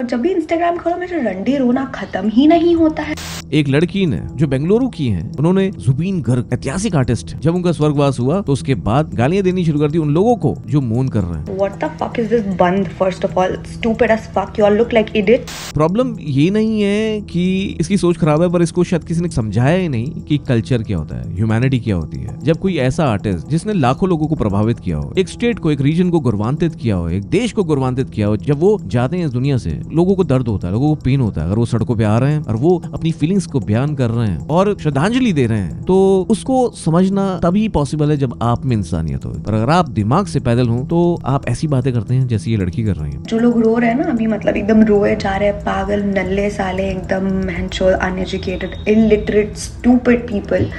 जब भी इंस्टाग्राम खोलो मेरा रंडी रोना खत्म ही नहीं होता है। एक लड़की ने जो बेंगलुरु की है, उन्होंने जुबीन गर्ग ऐतिहासिक आर्टिस्ट, जब उनका स्वर्गवास हुआ तो उसके बाद गालियां देनी शुरू कर दी उन लोगों को जो मौन कर रहे हैं। What the fuck is this बंद? First of all, stupid as fuck. You all look like idiot. Problem ये नहीं है कि इसकी सोच खराब है, पर इसको शायद किसी ने समझाया ही नहीं कि कल्चर क्या होता है, ह्यूमैनिटी क्या होती है। जब कोई ऐसा आर्टिस्ट जिसने लाखों लोगों को प्रभावित किया हो, एक स्टेट को, एक रीजन को गौरवान्वित किया हो, एक देश को गौरवान्वित किया हो, जब वो जाते हैं इस दुनिया से, लोगों को दर्द होता है, लोगों को पेन होता है। अगर वो सड़कों पे आ रहे हैं और वो अपनी फीलिंग्स को बयान कर रहे हैं और श्रद्धांजलि दे रहे हैं, तो उसको समझना तभी पॉसिबल है जब आप में इंसानियत हो। पर अगर आप दिमाग से पैदल हो तो आप ऐसी बातें करते हैं जैसी ये लड़की कर रही है। जो लोग रो रहे हैं ना अभी, मतलब एकदम रोए जा रहे हैं, पागल नल्ले साले, एकदम महंचोल, अनएजुकेटेड, इलिटरेट, स्टूपिड पीपल,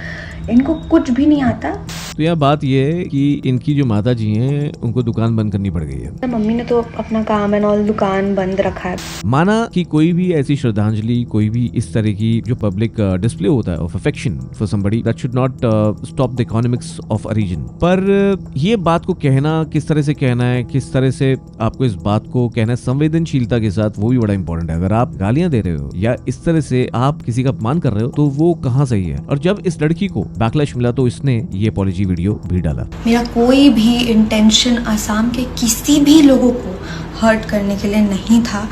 इनको कुछ भी नहीं आता। तो यह बात यह है कि इनकी जो माता जी हैं उनको दुकान बंद करनी पड़ गई है। मम्मी ने तो अपना काम एंड ऑल दुकान बंद रखा है। माना कि कोई भी ऐसी श्रद्धांजलि, कोई भी इस तरह की जो पब्लिक डिस्प्ले होता है of affection for somebody, that should not stop the economics of a region. पर ये बात को कहना, किस तरह से कहना है, किस तरह से आपको इस बात को कहना है संवेदनशीलता के साथ, वो भी बड़ा इंपॉर्टेंट है। अगर आप गालियां दे रहे हो या इस तरह से आप किसी का अपमान कर रहे हो तो वो कहाँ सही है। और जब इस लड़की को बैकलैश मिला तो इसने ये अपॉलॉजी वीडियो भी डाला। मेरा कोई भी इंटेंशन असम के किसी भी लोगों को हर्ट करने के लिए नहीं था।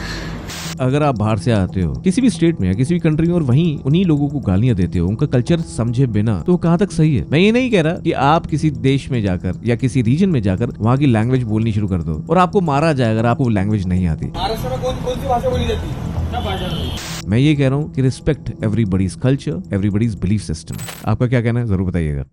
अगर आप बाहर से आते हो किसी भी स्टेट में या किसी भी कंट्री में और वहीं उन्हीं लोगों को गालियां देते हो, उनका कल्चर समझे बिना, तो कहाँ तक सही है। मैं ये नहीं कह रहा कि आप किसी देश में जाकर या किसी रीजन में जाकर वहाँ की लैंग्वेज बोलनी शुरू कर दो और आपको मारा जाए अगर आपको लैंग्वेज नहीं आती। कौन सी भाषा बोली जाती है? मैं ये कह रहा हूँ कि respect everybody's culture, everybody's belief system. आपका क्या कहना है, जरूर बताइएगा।